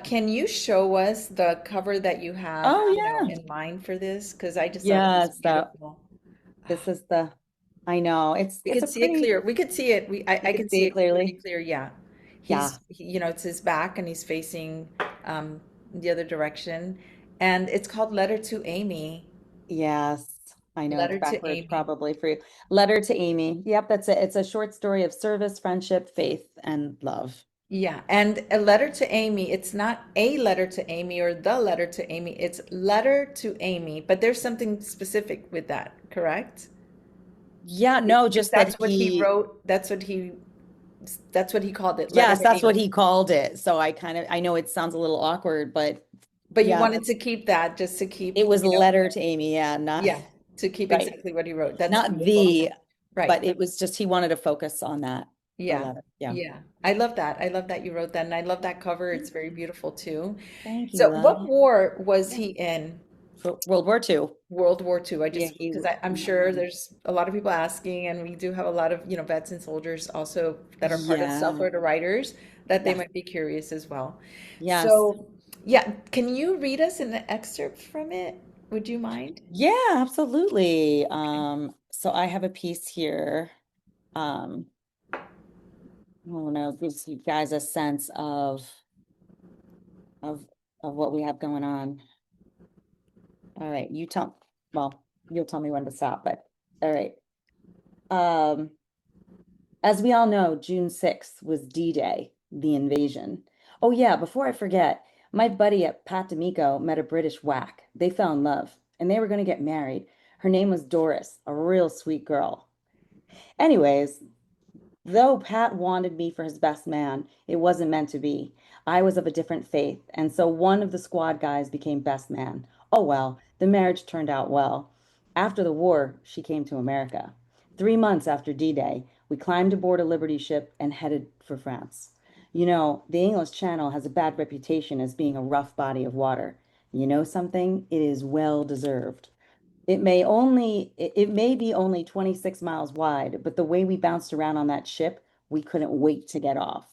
Can you show us the cover that you have, Oh yeah. in mind for this? Because I just thought it was Yes, beautiful. this is I know. It's We it's could a see it pretty clear. We could see it. I you can could see see it it pretty clearly. clear. Yeah, Yeah. it's his back, and he's facing the other direction, and it's called Letter to Amy. Yes, I know it's Letter to backwards Amy. probably for you. Letter to Amy. Yep, that's it. It's a short story of service, friendship, faith, and love. Yeah, and a letter to Amy, it's not a letter to Amy or the letter to Amy, it's letter to Amy, but there's something specific with that, correct? Yeah, no, If just that that's what he he, wrote, that's what he called it, letter yes, to that's what Amy. he called it. So I know it sounds a little awkward, but But you yeah, wanted that's to keep that just to it keep, was letter to Amy. Yeah, not yeah, to keep right. exactly what he wrote. That's Not beautiful. the, Right. but it was just he wanted to focus on that, the Yeah. letter. Yeah. Yeah. I love that. I love that you wrote that. And I love that cover. It's very beautiful too. Thank you, So love. what war was Yeah. he in? For World War II. World War II. I Yeah, just because I'm sure um, there's a lot of people asking, and we do have a lot of, vets and soldiers also that are part of yeah. self-order writers that they Yes. might be curious as well. Yes. So, yeah, can you read us an excerpt from it? Would you mind? Yeah, absolutely. So I have a piece here. I don't know, gives you guys a sense of of what we have going on. All right, well, you'll tell me when to stop, but all right. Um, as we all know, June 6th was D-Day, the invasion. Oh yeah, before I forget, my buddy at Pat D'Amico met a British whack. They fell in love, and they were going to get married. Her name was Doris, a real sweet girl. Anyways, though Pat wanted me for his best man, it wasn't meant to be. I was of a different faith, and so one of the squad guys became best man. Oh well, the marriage turned out well. After the war, she came to America. 3 months after D-Day, we climbed aboard a Liberty ship and headed for France. You know, the English Channel has a bad reputation as being a rough body of water. You know something? It is well deserved. It may be only 26 miles wide, but the way we bounced around on that ship, we couldn't wait to get off.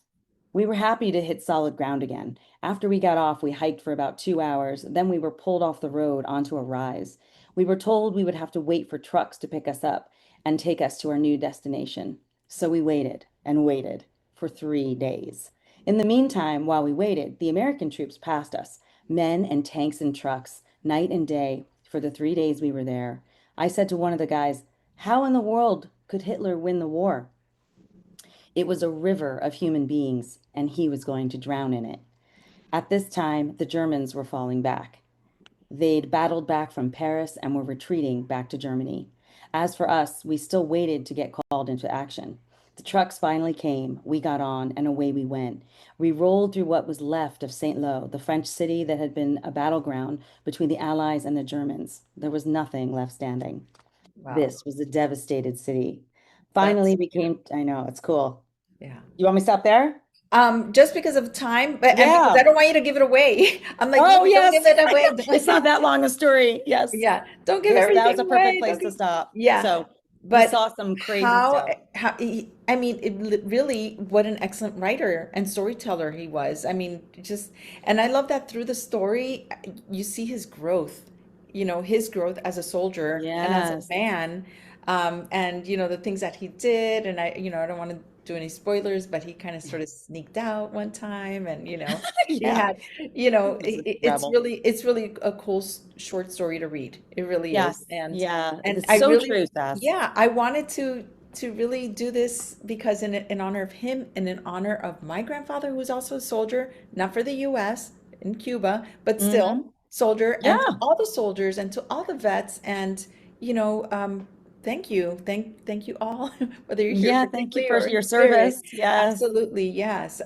We were happy to hit solid ground again. After we got off, we hiked for about 2 hours. Then we were pulled off the road onto a rise. We were told we would have to wait for trucks to pick us up and take us to our new destination. So we waited and waited for 3 days. In the meantime, while we waited, the American troops passed us, men and tanks and trucks, night and day, for the 3 days we were there. I said to one of the guys, how in the world could Hitler win the war? It was a river of human beings, and he was going to drown in it. At this time, the Germans were falling back. They'd battled back from Paris and were retreating back to Germany. As for us, we still waited to get called into action. The trucks finally came, we got on, and away we went. We rolled through what was left of St. Lo, the French city that had been a battleground between the Allies and the Germans. There was nothing left standing. Wow. This was a devastated city. That's Finally beautiful. became, I know, it's cool. Yeah. You want me to stop there? Just because of time, but and because I Yeah. don't want you to give it away. I'm like, Oh, wait, don't yes. give it I know. away. It's not that long a story. Yes. Yeah, don't give Yes, that was everything a perfect away. place Don't to give, stop. yeah, So we but saw some crazy how stuff. I mean, really, what an excellent writer and storyteller he was. I mean, just and I love that through the story, you see his growth. His growth as a soldier and as a Yes. man, and the things that he did. And I don't want to do any spoilers, but he kind of sort of sneaked out one time, and he Yeah. had He was a it's rebel. really a cool short story to read. It really is. Yes. And Yeah. and It's I so really, true, Sass. yeah, I wanted to really do this because in honor of him and in honor of my grandfather, who was also a soldier, not for the US, in Cuba, but still Hmm. soldier, and to Yeah. all the soldiers and to all the vets. And thank you, thank you all, whether you're here Yeah. Thank you physically for or in your spirit. service. Yes. Absolutely, yes.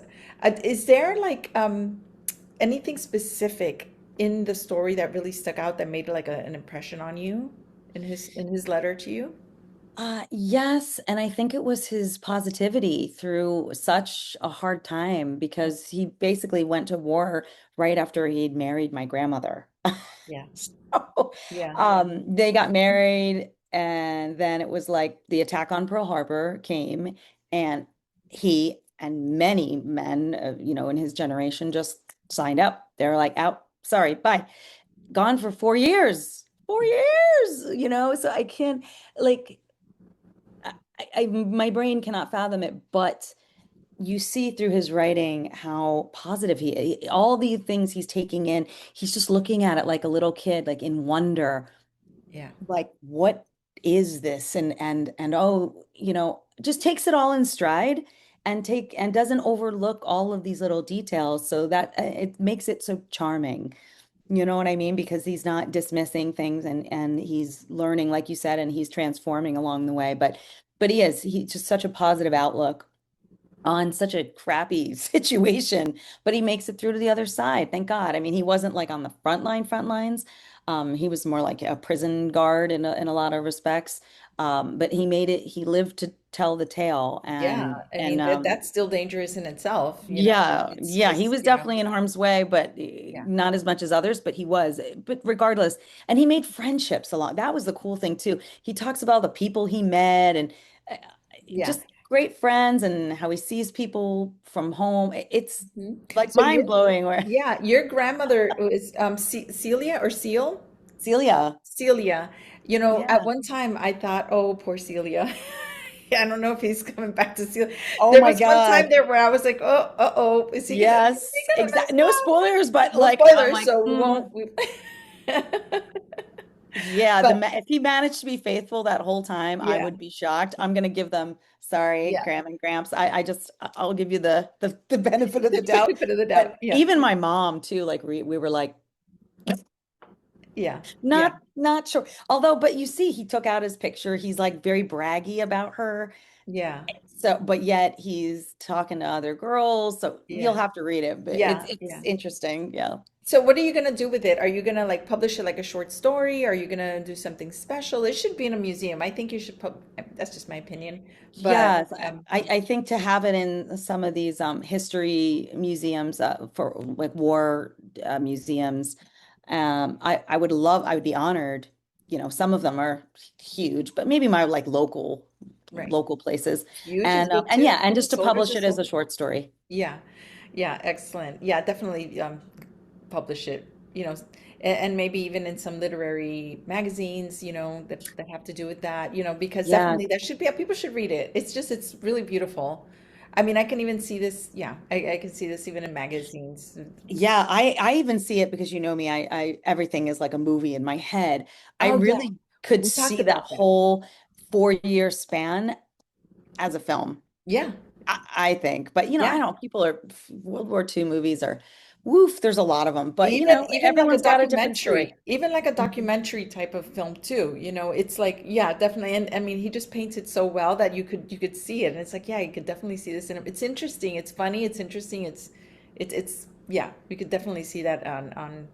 Is there like anything specific in the story that really stuck out that made like an impression on you in his letter to you? Yes, and I think it was his positivity through such a hard time because he basically went to war right after he'd married my grandmother. Yeah, So, yeah, they got married, and then it was like the attack on Pearl Harbor came, and he and many men, in his generation just signed up. They were like, out, sorry, bye. Gone for 4 years. 4 years, so I can't like my brain cannot fathom it, but you see through his writing how positive all the things he's taking in, he's just looking at it like a little kid, like in wonder, Yeah. like what is this? And oh, just takes it all in stride and doesn't overlook all of these little details so that it makes it so charming. You know what I mean? Because he's not dismissing things and he's learning, like you said, and he's transforming along the way. But he's just such a positive outlook on such a crappy situation, but he makes it through to the other side. Thank God. I mean, he wasn't like on the front lines. He was more like a prison guard in a lot of respects. But he made it, he lived to tell the tale. Yeah. I mean, that's still dangerous in itself, you know. Yeah, It's yeah, he just, was definitely in harm's way, but yeah. not as much as others, but he was. But regardless, and he made friendships a lot. That was the cool thing too. He talks about the people he met and uh, Yeah. just great friends and how he sees people from home. It's Mhm. like So mind blowing where yeah, your grandmother was Celia or Seal? Celia. Celia. You know, at Yeah. one time I thought, oh, poor Celia. I don't know if he's coming back to Celia. Oh There my was one time God. there where I was like, oh, uh-oh, is he Yes, gonna mess exactly. No up? spoilers, but No like I'm spoilers, like, so we won't. yeah, But if he managed to be faithful that whole time, I yeah, would be shocked. I'm gonna give them, sorry, yeah, Graham and Gramps. I'll give you the benefit of the the doubt. benefit of the doubt. But Yeah, even my mom too, like we were like yeah, yeah, not sure. Although, but you see, he took out his picture. He's like very braggy about her. yeah, So, but yet he's talking to other girls. So you'll yeah, have to read it. But yeah, it's yeah. interesting. Yeah. So what are you gonna do with it? Are you gonna like publish it like a short story? Are you gonna do something special? It should be in a museum. I think you should pub that's just my opinion. But Yes, I think to have it in some of these history museums for like war museums, I would be honored. Some of them are huge, but maybe my like right. local places, Huge is good and too. yeah, and just to Soldiers publish is it as a soldiers. short story. Yeah. Yeah, excellent. Yeah, definitely publish it, and maybe even in some literary magazines, that have to do with that, because Yes. definitely that should be, people should read it. It's really beautiful. I mean, I can even see this, yeah, I can see this even in magazines. Yeah, I even see it because you know me, I everything is like a movie in my head. I Oh, yeah. really could We talked see that about that. whole 4 year span as a film. Yeah. I think, but I Yeah. don't, people are World War II movies are woof, there's a lot of them, but Even like a everyone's got a different documentary, story. even like a Mhm. documentary type of film too, it's like, yeah, definitely. And I mean, he just paints it so well that you could see it. And it's like, yeah, you could definitely see this in it. It's interesting, it's funny, it's interesting, it's yeah, we could definitely see that on,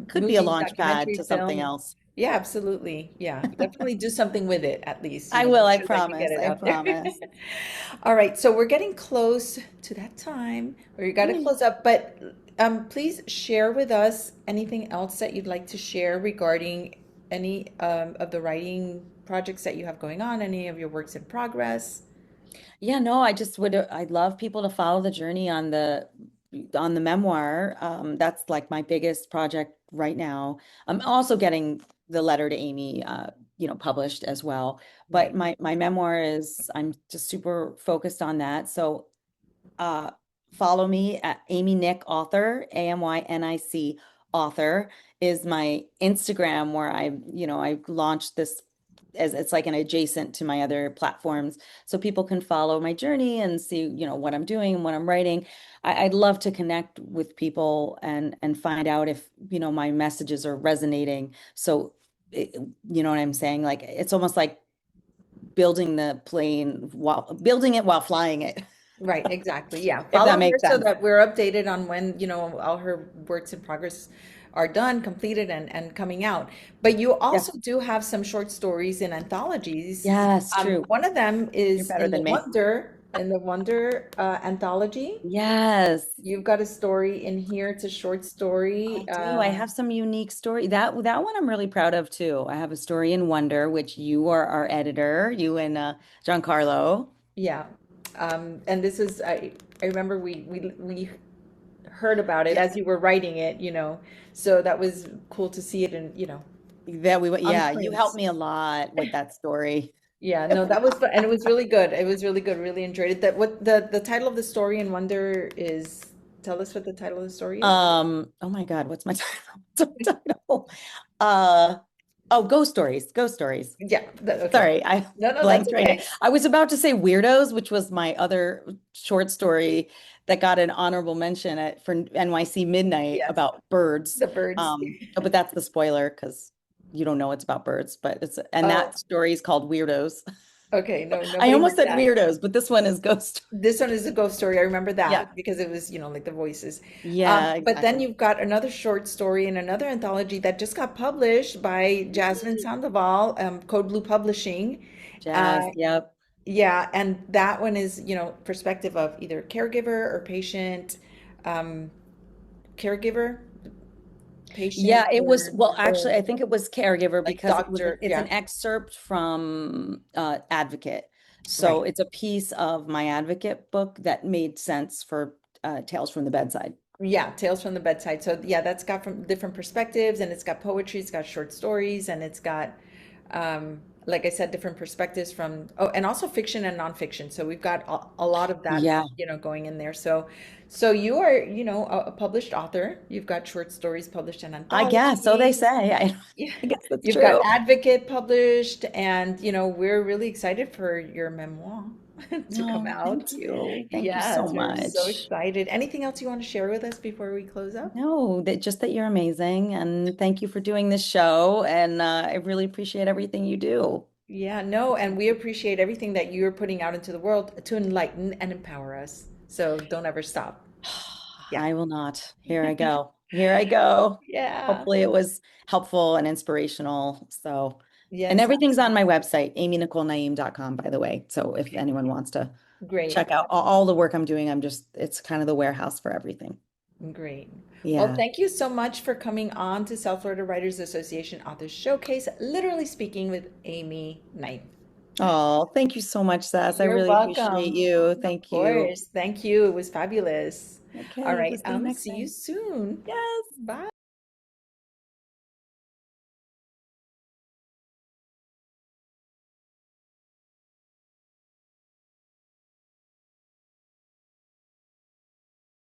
Could be a movie, launch pad documentary, to something film. else. Yeah, absolutely. Yeah, definitely do something with it at least, I will, make I sure that you get promise, it I out there. promise. All right, so we're getting close to that time where you got to Yay. close up, but please share with us anything else that you'd like to share regarding any of the writing projects that you have going on, any of your works in progress. Yeah, no, I'd love people to follow the journey on the memoir. That's like my biggest project right now. I'm also getting the letter to Amy, published as well. But Right. my memoir I'm just super focused on that. So uh, follow me at Amy Nick author, AMYNIC author is my Instagram where I launched this as it's like an adjacent to my other platforms. So people can follow my journey and see, what I'm doing and what I'm writing. I'd love to connect with people and find out if, my messages are resonating. So, you know what I'm saying? Like it's almost like building it while flying it, Right, exactly. Yeah. if Follow that her makes so sense. that we're updated on when, all her works in progress are done, completed, and coming out. But you Yeah. also do have some short stories in anthologies. Yes, true. One of them You're is better than me. In the Wonder anthology. Yes, You've got a story in here. It's a short I story. do. I have some unique story. That one I'm really proud of too. I have a story in Wonder, which you are our editor, you and Giancarlo. Yeah. And this is I remember we heard about it Yeah, as you were writing it, so that was cool to see it in, that we went. on Yeah, you print. helped me a lot with that story. Yeah, no, that was fun, and it was really good. It was really good. Really enjoyed it. That what the title of the story in Wonder is. Tell us what the title of the story is. Oh my God, what's my title? What's my title? Uh, oh, Ghost Stories, Ghost Stories. Yeah, okay. Sorry, I No, no, that's blanked right now. okay. I was about to say Weirdos, which was my other short story that got an honorable mention at for NYC Midnight Yes, about birds. the birds. But that's the spoiler because you don't know it's about birds, but and Oh, that story is called Weirdos. okay. No, I nobody almost heard said that. Weirdos, but this one is Ghost. This one is a ghost story. I remember Yeah. that because it was, like the voices. Yeah, But then exactly. you've got another short story in another anthology that just got published by Jasmine Sandoval, Code Blue Publishing. Uh, Jazz. Yep. yeah, and that one is, perspective of either caregiver or patient, um, caregiver, patient, Yeah, it was, well, or actually, I think it was caregiver like because it was doctor. it's an Yeah, excerpt from Advocate. So right. it's a piece of my Advocate book that made sense for Tales from the Bedside. Yeah, Tales from the Bedside. So yeah, that's got from different perspectives, and it's got poetry, it's got short stories, and it's got, like I said, different perspectives from, oh, and also fiction and nonfiction. So we've got a lot of that, Yeah, going in there. So you are, a published author. You've got short stories published in I guess. So they anthologies. say. Yeah. I guess that's You've got true. Advocate published, and we're really excited for your memoir to come No, thank out. you. Thank you so Yes, we're so much. excited. Anything else you want to share with us before we close up? No, that just that you're amazing. And thank you for doing this show. And I really appreciate everything you do. Yeah, no, and we appreciate everything that you're putting out into the world to enlighten and empower us. So don't ever stop. Yeah. I will not. Here I go. Here I go. Yeah. Hopefully it was helpful and inspirational. So, and Yes, everything's on my absolutely. website, amynicolenaim.com, by the way. So if Okay, anyone wants to great. check out all the work I'm doing, it's kind of the warehouse for everything. Great. Well, Yeah. thank you so much for coming on to South Florida Writers Association Authors Showcase, literally speaking with Amy Knight. Oh, thank you so much, Sass. I You're really appreciate welcome. you. Of Thank you. course. Thank you. It was fabulous. All Okay, right. we'll see you next See you time. soon. Yes. Bye.